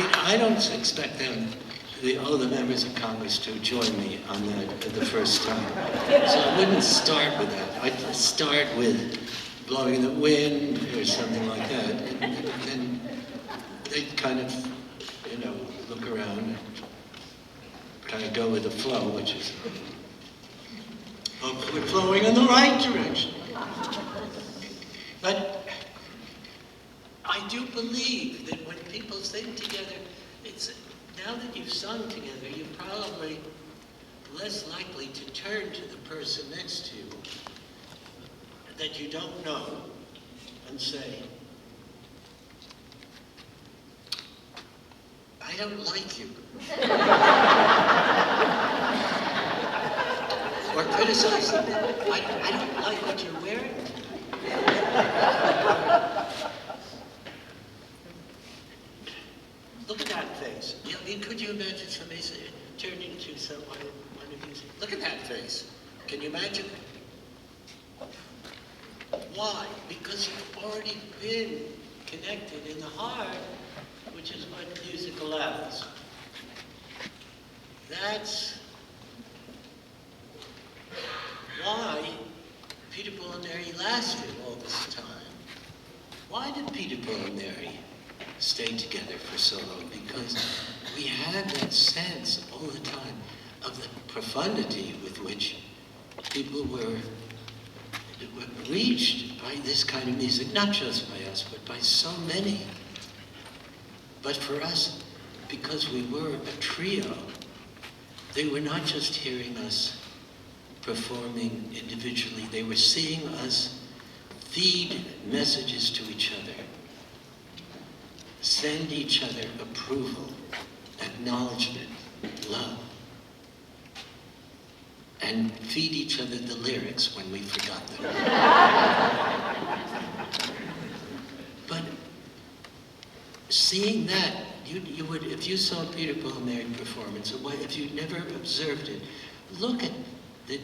mean, I don't expect them, the members of Congress to join me on that the first time. So I wouldn't start with that. I'd start with blowing in the wind or something like that. And then they'd kind of, look around and kind of go with the flow, which is, hopefully we're flowing in the right direction. But I do believe that when people sing together, now that you've sung together, you're probably less likely to turn to the person next to you that you don't know and say, I don't like you. Or criticize them. I don't like what you're wearing. Look at that face. Could you imagine somebody turning to someone of you? Look at that face. Can you imagine? Why? Because you've already been connected in the heart, which is what music allows. That's why Peter, Paul, and Mary lasted all this time. Why did Peter, Paul, and Mary stay together for so long? Because we had that sense all the time of the profundity with which people were reached by this kind of music, not just by us, but by so many. But for us, because we were a trio, they were not just hearing us performing individually, they were seeing us feed messages to each other, send each other approval, acknowledgement, love, and feed each other the lyrics when we forgot them. But seeing that, you would, if you saw Peter, Paul, and Mary performance, or if you'd never observed it, look at the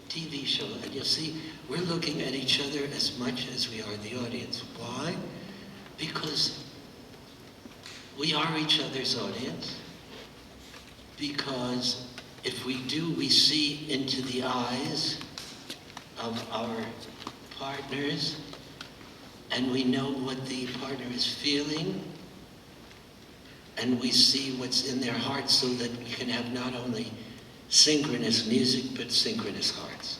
TV show and you'll see we're looking at each other as much as we are the audience. Why? Because we are each other's audience. Because if we do, we see into the eyes of our partners and we know what the partner is feeling, and we see what's in their hearts so that we can have not only synchronous music, but synchronous hearts.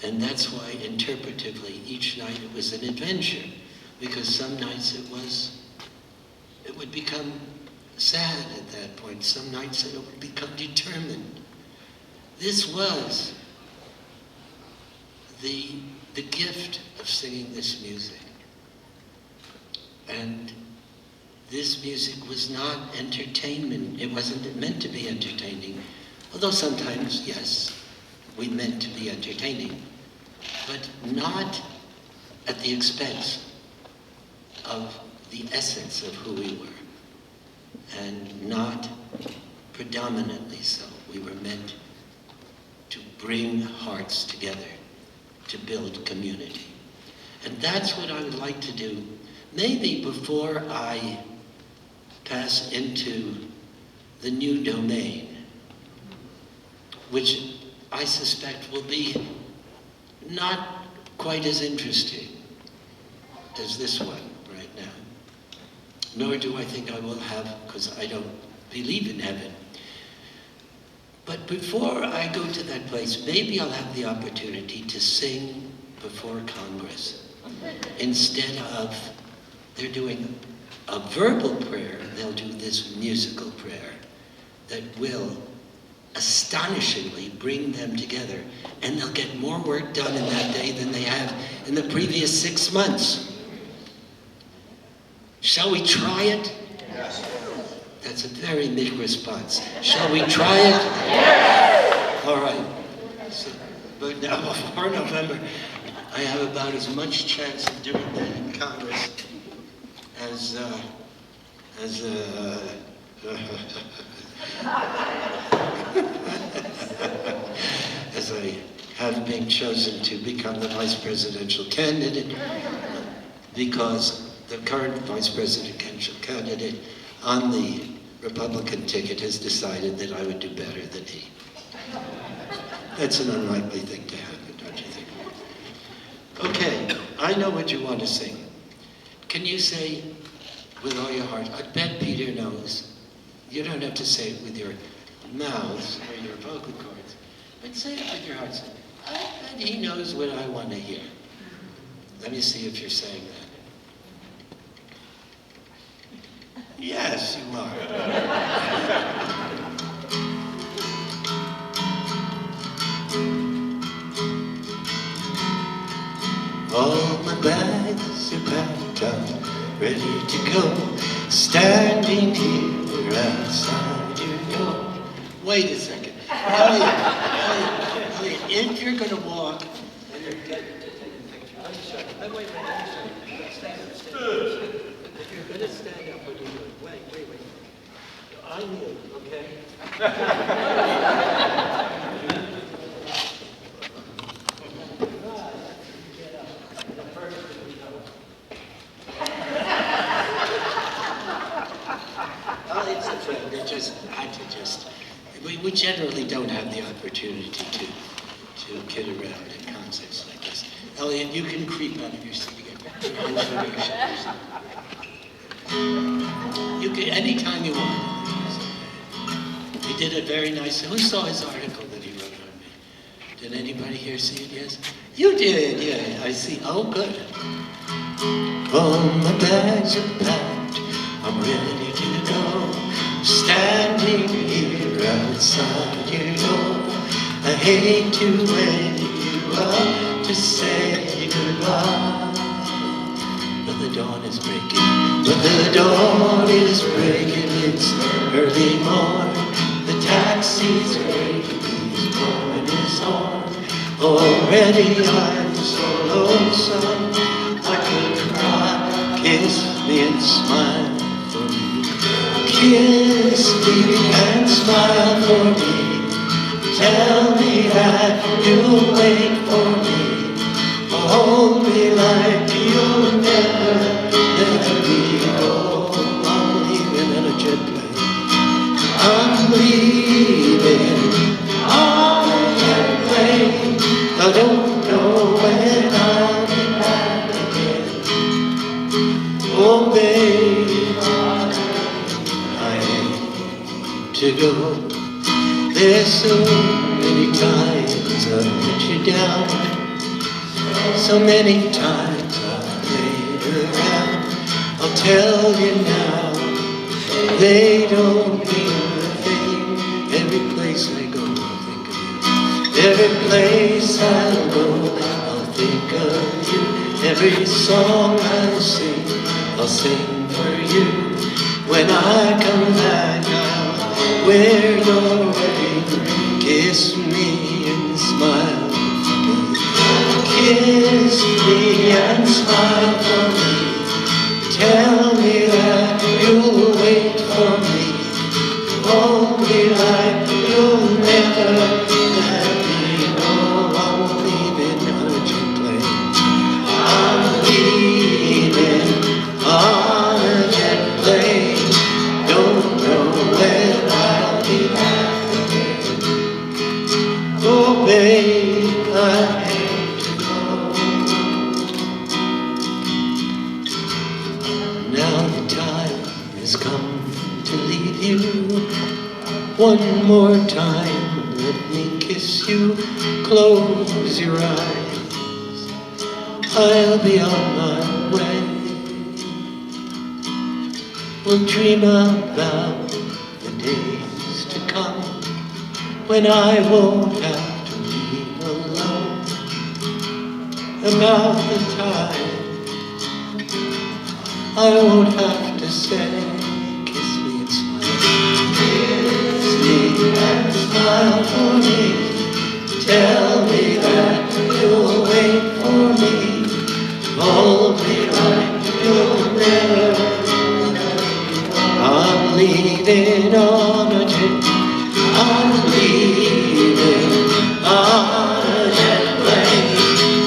And that's why interpretively, each night it was an adventure, because some nights it would become sad at that point. Some nights it would become determined. This was the gift of singing this music. And this music was not entertainment. It wasn't meant to be entertaining. Although sometimes, yes, we meant to be entertaining, but not at the expense of the essence of who we were, and not predominantly so. We were meant to bring hearts together, to build community. And that's what I would like to do. Maybe before I pass into the new domain, which I suspect will be not quite as interesting as this one right now. Nor do I think I will have, because I don't believe in heaven. But before I go to that place, maybe I'll have the opportunity to sing before Congress. Instead of, they're doing a verbal prayer, they'll do this musical prayer that will astonishingly bring them together, and they'll get more work done in that day than they have in the previous 6 months. Shall we try it? Yes. That's a very big response. Shall we try it? Yes. All right. So, but now before November, I have about as much chance of doing that in Congress as I have been chosen to become the vice presidential candidate, because the current vice presidential candidate on the Republican ticket has decided that I would do better than he. That's an unlikely thing to happen, don't you think? Okay, I know what you want to sing. Can you say with all your heart? I bet Peter knows. You don't have to say it with your mouths or your vocal cords, but say it with your heart. Say, I bet he knows what I want to hear. Let me see if you're saying that. Yes, you are. All my bags are packed up, ready to go, standing here outside your door. Wait a second. Elliot, if you're going to walk, and you're taking a picture, wait, stand up. If you're going to stand up, what do you do? Wait. I kneel, okay? It's a friend. We generally don't have the opportunity to kid around at concerts like this. Elliot, you can creep out of your seat again. You can, anytime you want. He did it very nicely. Who saw his article that he wrote on me? Did anybody here see it? Yes? You did, yeah, I see. Oh, good. All my bags are packed, I'm ready to go, standing here outside your door. I hate to wake you up to say goodbye, but the dawn is breaking, it's early morn, the taxi's waiting, he's blowing his horn. Already I'm so lonesome, I could cry, kiss me and smile for me. Kiss me and smile for me. Tell me that you'll wait for me. Hold me like you'll never let me go. I'm leaving in a jet plane. I'm leaving on a jet plane. I don't know when I'll be back again. Oh, babe, I hate to go. There's so many times I've let you down. So many times I've played around. I'll tell you now, they don't mean a thing. Every place I go, I'll think of you. Every place I go, I'll think of you. Every song I sing for you. When I come back, I'll wear your wedding. Kiss me and smile for me. Kiss me and smile for me. Tell me that you'll wait for me. Hold me like you'll never let me go. I'm leaving on a jet plane. I'm leaving on a jet plane. Don't know when I'll be back again. Oh, babe, I hate to go. Now the time has come to leave you. One more time, let me kiss you. Close your eyes, I'll be on my way. We'll dream about the days to come, when I won't have to be alone. About the time I won't have to say, kiss me and smile. Kiss me and smile for me. Tell me that you'll wait for me. Hold me like you'll never. I'm leaving on a jet. I'm leaving on a jet plane.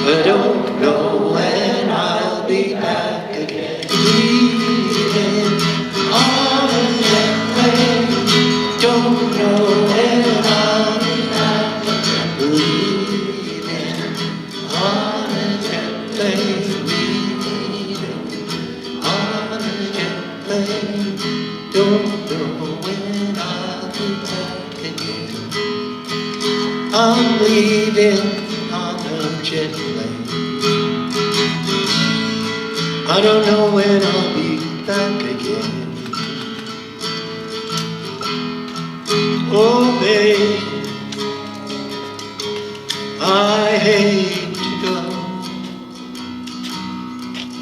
I don't know when I'll be back again. Leaving on a leaving on a jet plane. I don't know when I'll be back again. Oh, babe, I hate to go.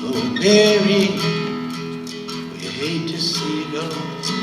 Oh, Mary, we hate to see you go.